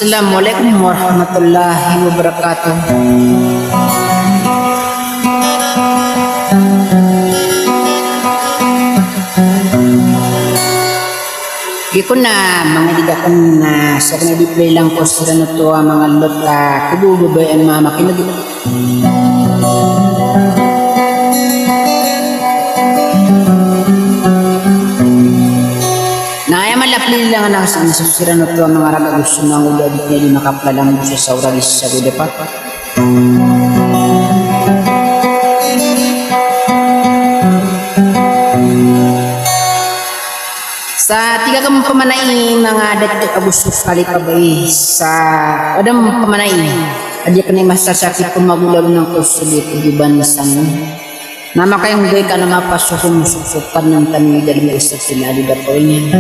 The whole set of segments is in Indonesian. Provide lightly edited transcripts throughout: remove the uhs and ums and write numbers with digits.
Assalamualaikum warahmatullahi wabarakatuh. Gikon na mga didakan na sa kanadiplay lang po sila na ito ang mga lupa kububabay ang mama kinagin. Malapli lang ang nasasira na ito ang mga raga gusto ng ulad niya di makaplalang mo sa sauragis sa gudepat. Sa tiga kang pamanay mga dagdag abuso kalipabay sa adam pamanay adya ka na masasakit kung magulalo ng kusulit iban sa nama kayong gay ka na mapasok susukan ng tanong dahil may isa sila di dapo niya.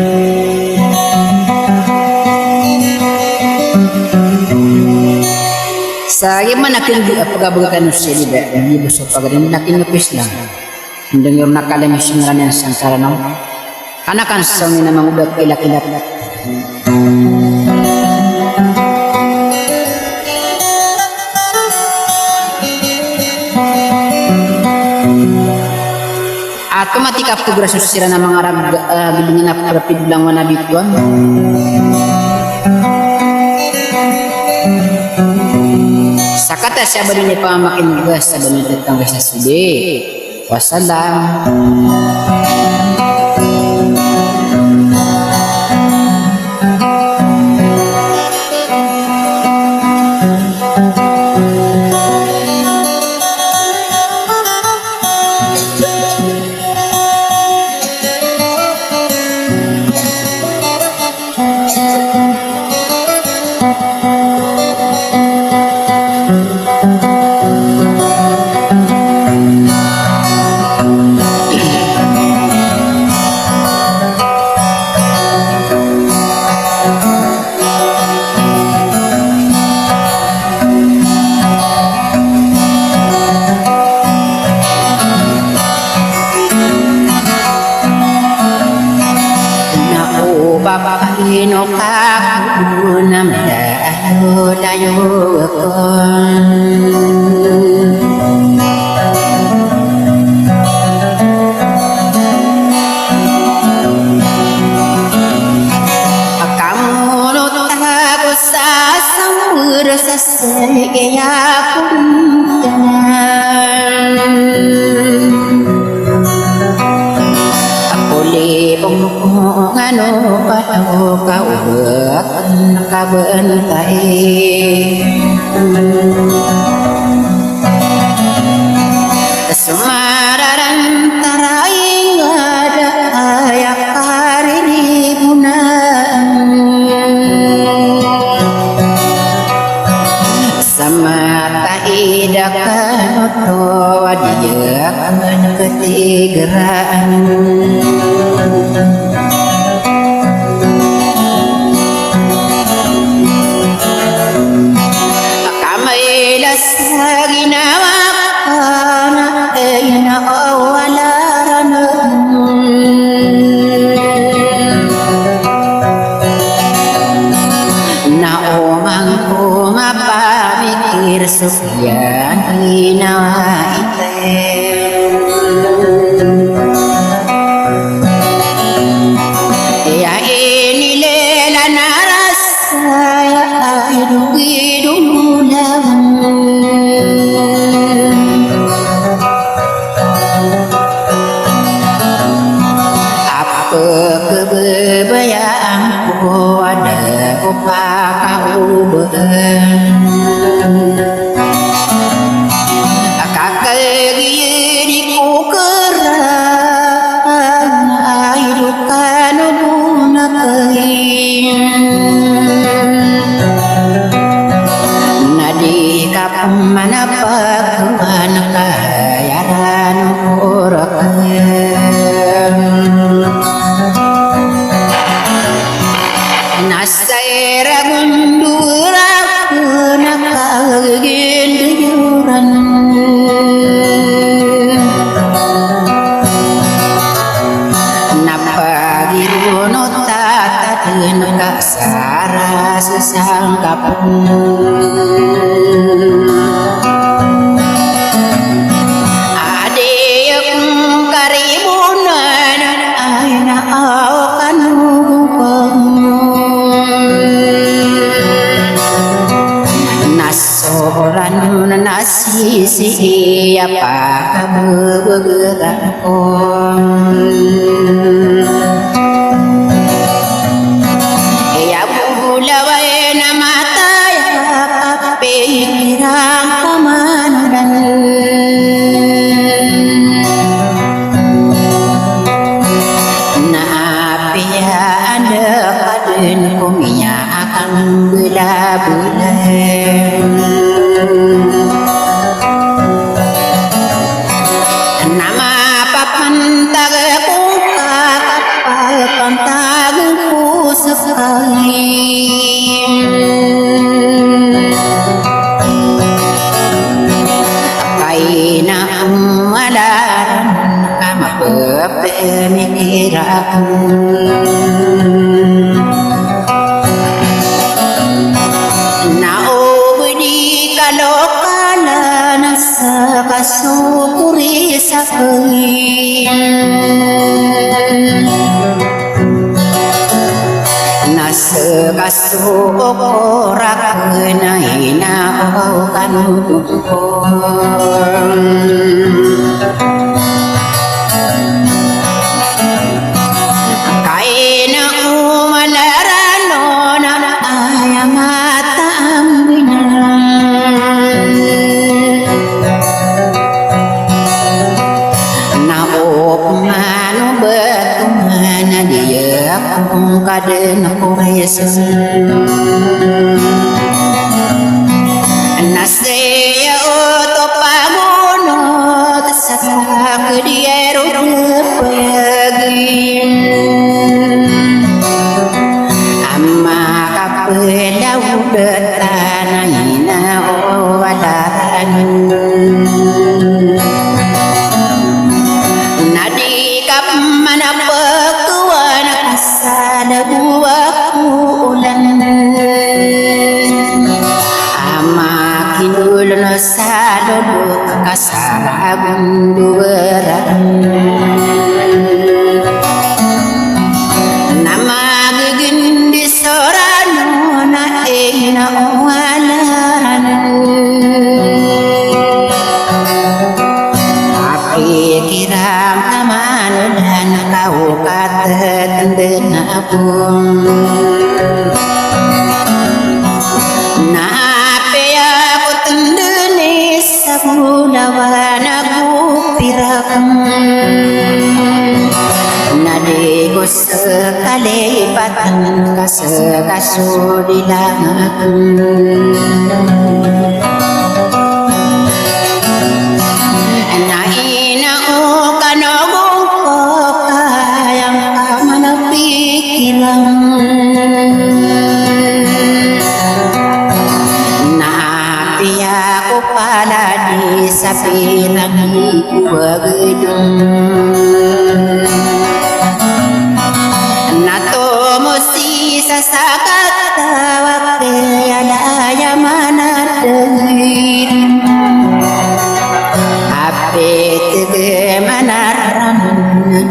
Sa iman akin pag-abaga ka no siya di ba? Hindi ba so pag-arin nakin nupis lang. Hindi yung nakalamis yung ramen sa saranaw. Kanakan sa mga namang ubat kay lakilat. At kumatikap ko graso sila ng mga bilingin na rapid lang manabituan. Sa kata siya ba rin ipamakin gas sa banit ang gas na sili. Wassalam. Papahino ka nam dayo dayo kon akamu tago sa samur sa segaya kuntan ano patao kaubat nakabentai sumararan taraing ada ayak karinibunan samata idakan oto wadiak ketigeraan Sufyan hinawa item ya inilela naras saya hidung-hidung apa kebebayanku ada upah kau manapag nakayaran orakan nasa era gundura nakagigil sangkapan adik karibunan ay naawakan nasoran nasisi apa kabegerak ya bulaway na matay kapikirang kamanudan naapiyaan dekadun kuminya akan bela-bela nama papantag kung kakapapantag ko sa kain kay na umalaran ka mapapemikiran naubudi kalokala sa kasukuri sa kain nasa kasukorak na hinaukan ko kay na umalarano na ayamata ang binan naupmano betumana dia kung kaden ko Yesus nasaya oto pamuno sa kadiero pagin amma kapedaw betanay na owalan nadikap manapagkuan kasada buwak ulan ama kinulun sa dodok kasarabong duwaran namagiging disorano na inawalaran apikirang kamanudan kaukatan akong naapaya ko tendenis sa bulawan agupirakan nadigo sa kalipatan kasukasudilang nainao kanogong ko kayang kamanapikilang naapiya ko pala di sa pinag-iwagdong natomosi sa sakatawag kaya layamanadagin apit gemanaran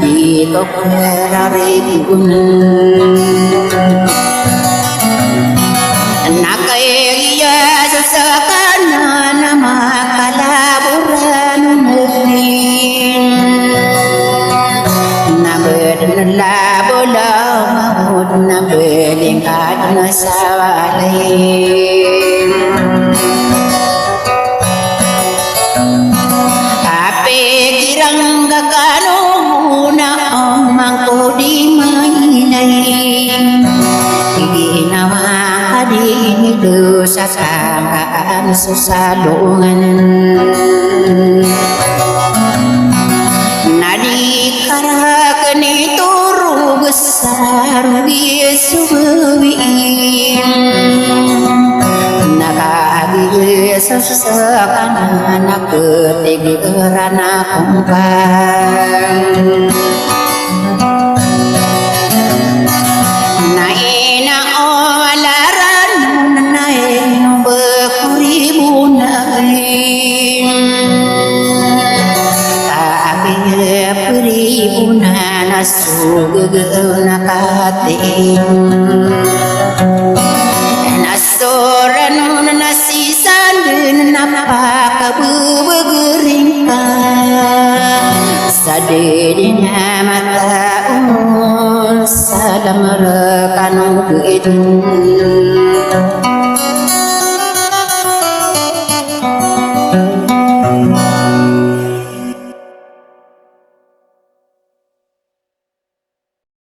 di ko kerarigun nakaiya sa sakana na makalaburan nagin nabernalabulaw mahod na belingkad na sa walay apikirang gagano muna ang mangkodi mailay ginawa ka dinido sa sangkaan sa salungan nadikara kanito rugasar di subuin nakagisa sa kanan ketigran akong pan naina o alaran nasugugul nakating nasoran nasisan din napakabubugering ka sadedina mata umul sadam rekanung